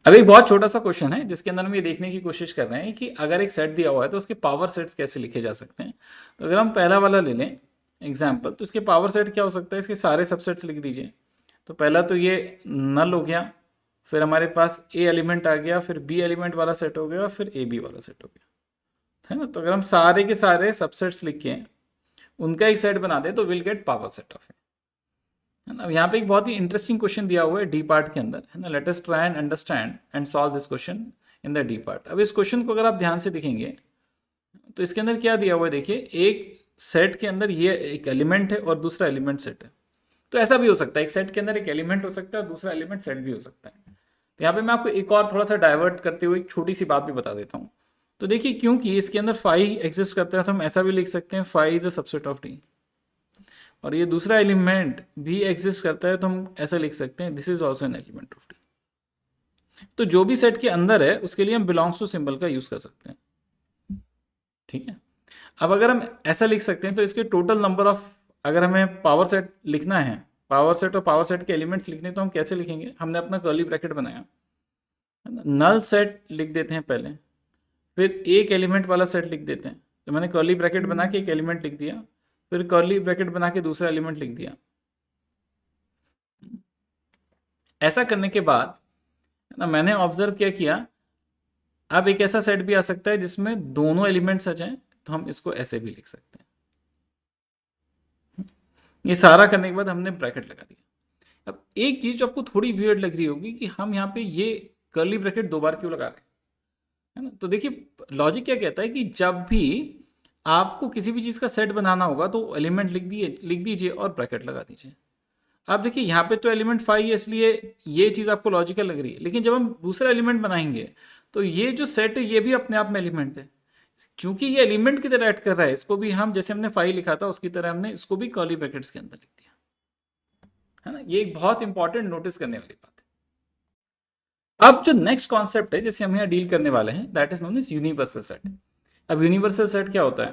अब एक बहुत छोटा सा क्वेश्चन है जिसके अंदर हम ये देखने की कोशिश कर रहे हैं कि अगर एक सेट दिया हुआ है तो उसके पावर सेट्स कैसे लिखे जा सकते हैं। तो अगर हम पहला वाला ले लें एग्जाम्पल, तो इसके पावर सेट क्या हो सकता है, इसके सारे सबसेट्स लिख दीजिए। तो पहला तो ये नल हो गया, फिर हमारे पास ए एलिमेंट आ गया, फिर बी एलिमेंट वाला सेट हो गया, फिर ए बी वाला सेट हो गया, है ना। तो अगर हम सारे के सारे सबसेट्स लिख के उनका एक सेट बना दें तो will get power set of A, है ना। अब यहाँ पे एक बहुत ही इंटरेस्टिंग क्वेश्चन दिया हुआ है डी पार्ट के अंदर, है ना। Let us try and understand and solve this question in the D part. अब इस क्वेश्चन को अगर आप ध्यान से देखेंगे तो इसके अंदर क्या दिया हुआ है, देखिए एक सेट के अंदर ये एक एलिमेंट है और दूसरा एलिमेंट सेट है। तो ऐसा भी हो सकता है, एक सेट के अंदर एक एलिमेंट हो सकता है और दूसरा एलिमेंट सेट भी हो सकता है। तो यहाँ पे मैं आपको एक और थोड़ा सा डाइवर्ट करते हुए एक छोटी सी बात भी बता देता हूँ। तो देखिए क्योंकि इसके अंदर फाइव एग्जिस्ट करता है तो हम ऐसा भी लिख सकते हैं five is a subset of D, और ये दूसरा एलिमेंट भी एग्जिस्ट करता है तो हम ऐसा लिख सकते हैं this is also an element of D. तो जो भी सेट के अंदर है उसके लिए हम बिलोंग्स टू सिंबल का यूज कर सकते हैं, ठीक है। अब अगर हम ऐसा लिख सकते हैं तो इसके टोटल नंबर ऑफ, अगर हमें पावर सेट लिखना है, पावर सेट और पावर सेट के एलिमेंट्स लिखने, तो हम कैसे लिखेंगे, हमने अपना कर्ली ब्रैकेट बनाया, है ना। नल सेट लिख देते हैं पहले, फिर एक एलिमेंट वाला सेट लिख देते हैं। तो मैंने कर्ली ब्रैकेट बना के एक एलिमेंट लिख दिया, फिर कर्ली ब्रैकेट बना के दूसरा एलिमेंट लिख दिया। ऐसा करने के बाद ना मैंने ऑब्जर्व क्या किया, अब एक ऐसा सेट भी आ सकता है जिसमें दोनों एलिमेंट्स आ जाएं, तो हम इसको ऐसे भी लिख सकते हैं। ये सारा करने के बाद हमने ब्रैकेट लगा दिया। अब एक चीज जो आपको थोड़ी वियर्ड लग रही होगी कि हम यहाँ पे ये कर्ली ब्रैकेट दो बार क्यों लगा रहे हैं, है ना। तो देखिए लॉजिक क्या कहता है कि जब भी आपको किसी भी चीज का सेट बनाना होगा तो एलिमेंट लिख दीजिए और ब्रैकेट लगा दीजिए। आप देखिए यहाँ पे तो एलिमेंट 5 है इसलिए ये चीज़ आपको लॉजिकल लग रही है, लेकिन जब हम दूसरा एलिमेंट बनाएंगे तो ये जो सेट है ये भी अपने आप में एलिमेंट है। क्योंकि ये एलिमेंट की तरह ऐड कर रहा है, इसको भी हम जैसे हमने 5 लिखा था उसकी तरह हमने इसको भी कर्ली ब्रैकेट्स के अंदर लिख दिया, है ना। ये एक बहुत इंपॉर्टेंट नोटिस करने वाली बात है। अब जो नेक्स्ट कॉन्सेप्ट है जिसे हम यहाँ डील करने वाले हैं that is known is universal set. अब यूनिवर्सल सेट क्या होता है,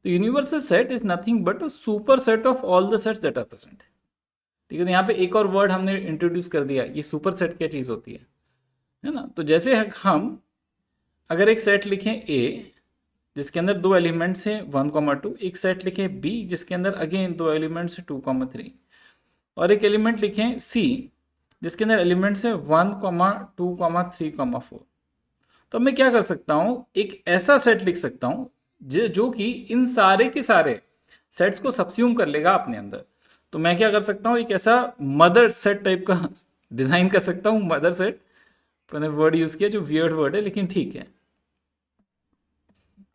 तो universal set is nothing but a superset of all the sets that are present. ठीक है, तो यहाँ पे एक और वर्ड हमने इंट्रोड्यूस कर दिया, ये सुपर सेट क्या चीज़ होती है ना। तो जैसे हम अगर एक सेट लिखें ए जिसके अंदर दो एलिमेंट्स हैं 1,2, एक सेट लिखें बी जिसके अंदर अगेन दो एलिमेंट्स हैं 2,3, और एक एलिमेंट लिखें सी जिसके अंदर एलिमेंट्स हैं 1, 2, 3, 4। तो मैं क्या कर सकता हूँ, एक ऐसा सेट लिख सकता हूँ जो कि इन सारे के सारे सेट्स को सबस्यूम कर लेगा अपने अंदर। तो मैं क्या कर सकता हूँ, एक ऐसा मदर सेट टाइप का डिजाइन कर सकता हूँ, मदर सेट, मैंने वर्ड यूज किया जो वियर्ड वर्ड है लेकिन ठीक है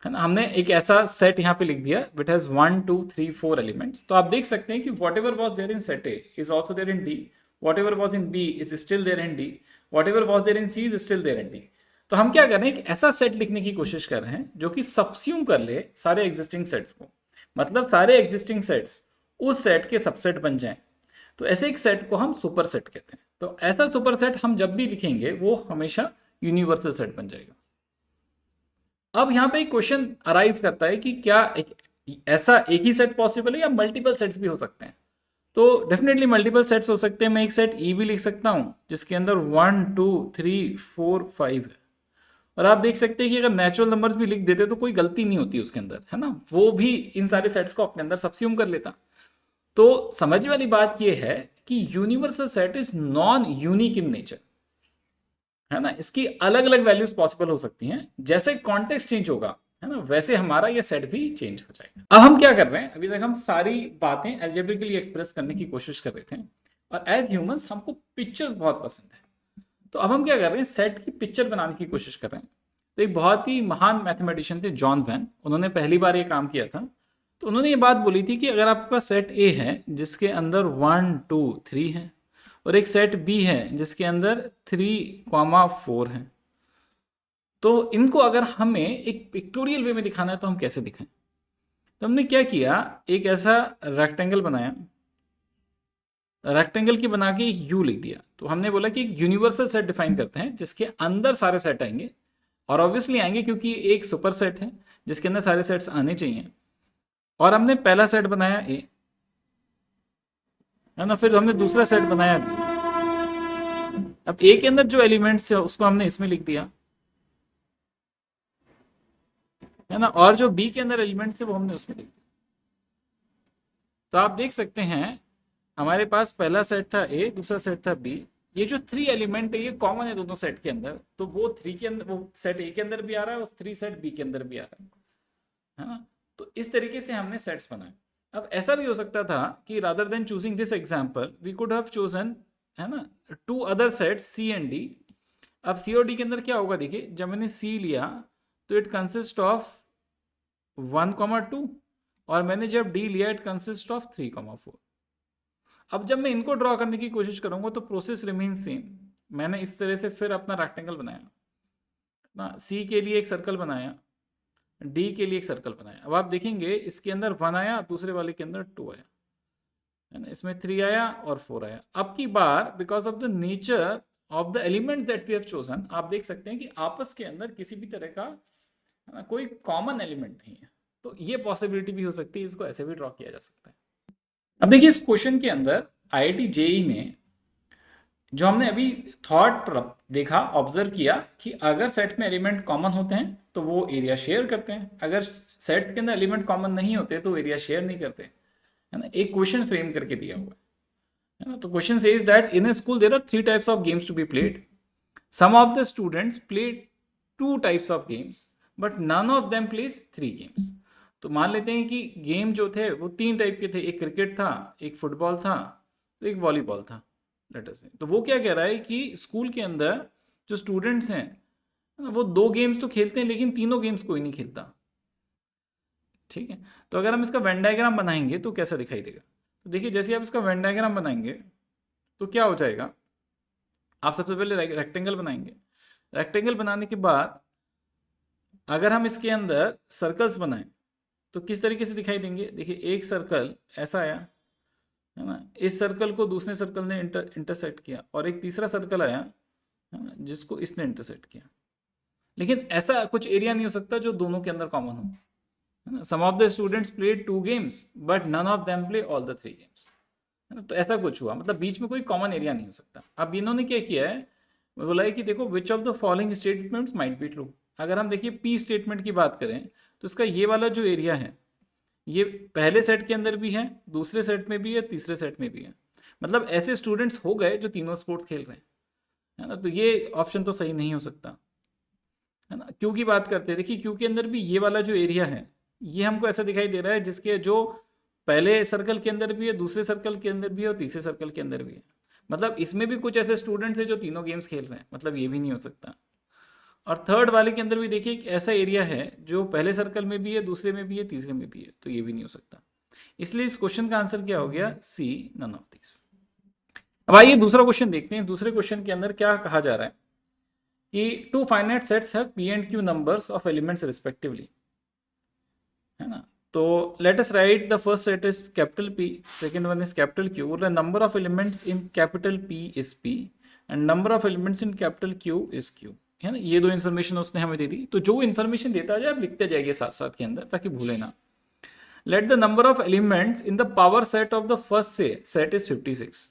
ना। हमने एक ऐसा सेट यहाँ पे लिख दिया विट हैज 1, 2, 3, 4 एलिमेंट्स। तो आप देख सकते हैं कि whatever was there in set A is also there in D, whatever was in B is still there in D, whatever was there in C is still there in D. तो हम क्या कर रहे हैं, एक ऐसा set लिखने की कोशिश कर रहे हैं जो कि सबस्यूम कर ले सारे एग्जिस्टिंग सेट्स को, मतलब सारे एग्जिस्टिंग सेट्स उस सेट के सबसेट बन जाएं। तो ऐसे एक सेट को हम सुपर सेट कहते हैं। तो ऐसा सुपर सेट हम जब भी लिखेंगे वो हमेशा यूनिवर्सल सेट बन जाएगा। अब यहाँ पे एक क्वेश्चन अराइज करता है कि क्या ऐसा एक ही सेट पॉसिबल है या मल्टीपल सेट्स भी हो सकते हैं। तो डेफिनेटली मल्टीपल सेट्स हो सकते हैं। मैं एक सेट ई भी लिख सकता हूँ जिसके अंदर 1, 2, 3, 4, 5 है, और आप देख सकते हैं कि अगर नेचुरल नंबर्स भी लिख देते तो कोई गलती नहीं होती उसके अंदर, है ना। वो भी इन सारे सेट्स को अपने अंदर सबस्यूम कर लेता। तो समझ वाली बात यह है कि universal set is non unique in nature, है ना। इसकी अलग अलग वैल्यूज पॉसिबल हो सकती हैं, जैसे कॉन्टेक्स्ट चेंज होगा, है ना, वैसे हमारा ये सेट भी चेंज हो जाएगा। अब हम क्या कर रहे हैं, अभी तक हम सारी बातें अलजेब्रिकली एक्सप्रेस करने की कोशिश कर रहे थे, और एज ह्यूमंस हमको पिक्चर्स बहुत पसंद है। तो अब हम क्या कर रहे हैं, सेट की पिक्चर बनाने की कोशिश कर रहे हैं। तो एक बहुत ही महान मैथमेटिशियन थे जॉन वैन, उन्होंने पहली बार ये काम किया था। तो उन्होंने ये बात बोली थी कि अगर आपके पास सेट ए है जिसके अंदर 1, 2, 3 है, और एक सेट बी है जिसके अंदर 3, 4 है, तो इनको अगर हमें एक पिक्टोरियल वे में दिखाना है तो हम कैसे दिखाएं। तो हमने क्या किया, एक ऐसा रेक्टेंगल बनाया, रेक्टेंगल की बना के यू लिख दिया। तो हमने बोला कि एक यूनिवर्सल सेट डिफाइन करते हैं जिसके अंदर सारे सेट आएंगे, और ऑब्वियसली आएंगे क्योंकि एक सुपर सेट है जिसके अंदर सारे सेट्स आने चाहिए। और हमने पहला सेट बनाया ए, है ना, फिर हमने दूसरा सेट बनाया बी, अब ए के अंदर जो एलिमेंट्स है उसको हमने इसमें लिख दिया, है ना, और जो बी के अंदर एलिमेंट्स थे वो हमने उसमें लिख दिया। तो आप देख सकते हैं हमारे पास पहला सेट था ए, दूसरा सेट था बी। ये जो 3 एलिमेंट है ये कॉमन है दोनों सेट के अंदर, तो वो 3 के अंदर, वो सेट ए के अंदर भी आ रहा है और 3 सेट बी के अंदर भी आ रहा है ना। तो इस तरीके से हमने सेट्स बनाए। अब ऐसा भी हो सकता था कि rather than choosing this example we could have chosen, है ना, 2 other sets C and D. अब सी और डी के अंदर क्या होगा, देखिए जब मैंने सी लिया तो इट कंसिस्ट ऑफ 1,2, और मैंने जब डी लिया इट कंसिस्ट ऑफ 3,4। अब जब मैं इनको ड्रॉ करने की कोशिश करूंगा तो प्रोसेस रिमेन सेम। मैंने इस तरह से फिर अपना रेक्टेंगल बनाया ना, सी के लिए एक सर्कल बनाया, डी के लिए एक सर्कल बनाया। अब आप देखेंगे इसके अंदर 1 आया, दूसरे वाले के अंदर 2 आया, है ना, इसमें 3 आया और 4 आया। अब की बार because of the nature of the elements that we have chosen, आप देख सकते हैं कि आपस के अंदर किसी भी तरह का, है ना, कोई कॉमन एलिमेंट नहीं है। तो ये पॉसिबिलिटी भी हो सकती है, इसको ऐसे भी ड्रॉ किया जा सकता है। अब देखिए इस क्वेश्चन के अंदर आईआईटी जेई ने जो हमने अभी थॉट देखा, ऑब्जर्व किया कि अगर सेट में एलिमेंट कॉमन होते हैं तो वो एरिया शेयर करते हैं, अगर सेट्स के अंदर एलिमेंट कॉमन नहीं होते तो एरिया शेयर नहीं करते, है ना। एक क्वेश्चन फ्रेम करके दिया हुआ है ना। तो question says that in a school there are 3 types of games to be played, some of the students play 2 types of games but none of them plays 3 games. तो मान लेते हैं कि गेम जो थे वो 3 टाइप के थे, एक क्रिकेट था, एक फुटबॉल था, तो एक वॉलीबॉल था, लेटर से। तो वो क्या कह रहा है कि स्कूल के अंदर जो स्टूडेंट्स हैं वो 2 गेम्स तो खेलते हैं लेकिन तीनों गेम्स कोई नहीं खेलता, ठीक है। तो अगर हम इसका वेन डायग्राम बनाएंगे तो कैसा दिखाई देगा, तो देखिए जैसे आप इसका वेन डायग्राम बनाएंगे तो क्या हो जाएगा, आप सबसे पहले रेक्टेंगल बनाएंगे। रेक्टेंगल बनाने के बाद अगर हम इसके अंदर सर्कल्स बनाएं तो किस तरीके से दिखाई देंगे, देखिए एक सर्कल ऐसा आया, है ना, इस सर्कल को दूसरे सर्कल ने इंटरसेक्ट किया, और एक तीसरा सर्कल आया, है ना, जिसको इसने इंटरसेक्ट किया। लेकिन ऐसा कुछ एरिया नहीं हो सकता जो दोनों के अंदर कॉमन हो, है ना। Some of the students played 2 games but none of them play all the 3 games, है ना। तो ऐसा कुछ हुआ, मतलब बीच में कोई कॉमन एरिया नहीं हो सकता। अब इन्होंने क्या किया है, बोला है कि देखो which of the following statements might be true. अगर हम देखिए पी स्टेटमेंट की बात करें तो इसका ये वाला जो एरिया है ये पहले सेट के अंदर भी है, दूसरे सेट में भी है, तीसरे सेट में भी है। मतलब ऐसे स्टूडेंट्स हो गए जो तीनों स्पोर्ट्स खेल रहे हैं, है ना। तो ये ऑप्शन तो सही नहीं हो सकता, है ना। क्यू की बात करते हैं, देखिए क्यू के अंदर भी ये वाला जो एरिया है ये हमको ऐसा दिखाई दे रहा है जिसके जो पहले सर्कल के अंदर भी है, दूसरे सर्कल के अंदर भी है और तीसरे सर्कल के अंदर भी है। मतलब इसमें भी कुछ ऐसे स्टूडेंट्स हैं जो तीनों गेम्स खेल रहे हैं, मतलब ये भी नहीं हो सकता। और थर्ड वाले के अंदर भी देखिए एक ऐसा एरिया है जो पहले सर्कल में भी है, दूसरे में भी है, तीसरे में भी है, तो ये भी नहीं हो सकता। इसलिए इस क्वेश्चन का आंसर क्या हो गया, सी, नन ऑफ दिस। अब आइए दूसरा क्वेश्चन देखते हैं। दूसरे क्वेश्चन के अंदर क्या कहा जा रहा है कि 2 finite sets have P and Q numbers of elements respectively, है ना। तो let us right the first set is capital P, second one is capital Q। The number of elements in capital P is P and number of elements in capital Q is Q, है ना। ये 2 information उसने हमें दे दी। तो जो information देता जाए आप लिखते जाइए साथ साथ के अंदर ताकि भूले ना। Let the number of elements in the power set of the first set is 56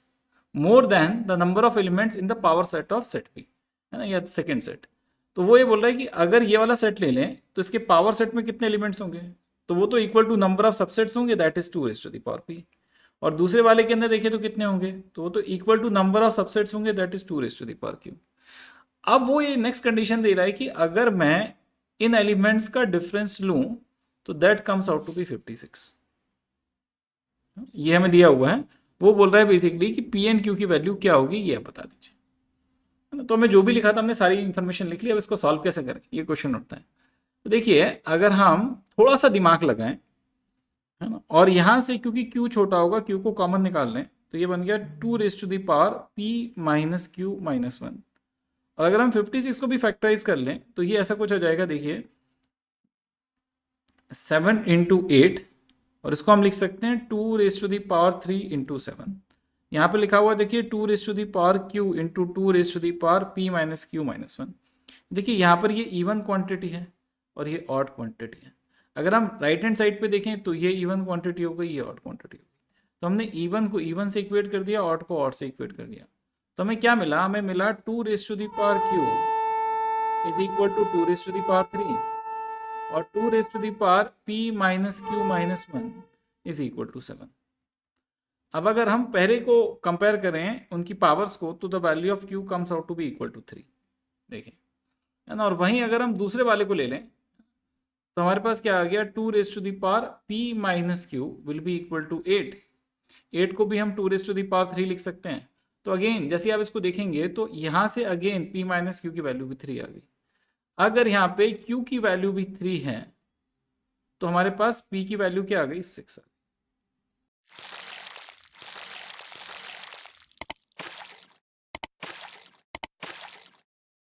more than the number of elements in the power set of set P, है ना, या सेकेंड सेट। तो वो ये बोल रहा है कि अगर ये वाला सेट ले लें तो इसके पावर सेट में कितने एलिमेंट्स होंगे, तो वो तो equal to number of subsets होंगे, that is 2 raised to the power P। और दूसरे वाले के अंदर देखिए तो कितने होंगे, तो वो तो equal to number of subsets होंगे, that is 2 raised to the power Q। अब वो ये नेक्स्ट कंडीशन दे रहा है कि अगर मैं इन एलिमेंट्स का डिफरेंस लूं तो that comes out to be 56। ये हमें दिया हुआ है। वो बोल रहा है बेसिकली कि P एंड Q की वैल्यू क्या होगी ये आप बता दीजिए। तो हमें जो भी लिखा था हमने सारी इंफॉर्मेशन लिख ली। अब इसको सॉल्व कैसे करें ये क्वेश्चन उठता है। तो देखिए अगर हम थोड़ा सा दिमाग लगाएं, है ना, और यहां से क्योंकि Q छोटा होगा Q को कॉमन निकाल लें तो ये बन गया 2 raised to the power P minus Q minus 1। और अगर हम 56 को भी फैक्टराइज कर लें तो ये ऐसा कुछ हो जाएगा, देखिए 7 इंटू 8, और इसको हम लिख सकते हैं 2 raised to the power 3 into 7। यहाँ पे लिखा हुआ देखिए 2 raised to the power Q into 2 raised to the power P minus Q minus 1। देखिए यहाँ पर ये इवन क्वांटिटी है और ये ऑड क्वांटिटी है। अगर हम राइट हैंड साइड पे देखें तो ये इवन क्वांटिटी हो गई, ये ऑड क्वांटिटी हो गई। तो हमने इवन को इवन से इक्वेट कर दिया, ऑड को ऑड से इक्वेट कर दिया। तो हमें क्या मिला, हमें मिला 2 raise to the power q is equal to 2 raise to the power 3 और 2 raise to the power p minus q minus 1 is equal to 7। अब अगर हम पहले को कंपेयर करें उनकी पावर्स को तो the value of q comes out to be equal to 3, देखें है ना। और वहीं अगर हम दूसरे वाले को ले लें तो हमारे पास क्या आ गया, 2 raise to the power p minus q will be equal to 8। 8 को भी हम 2 रेज टू द पावर 3 लिख सकते हैं। तो अगेन जैसे आप इसको देखेंगे तो यहाँ से अगेन p माइनस क्यू की वैल्यू भी 3 आ गई। अगर यहाँ पे q की वैल्यू भी 3 है तो हमारे पास p की वैल्यू क्या आ गई, 6 आ गई।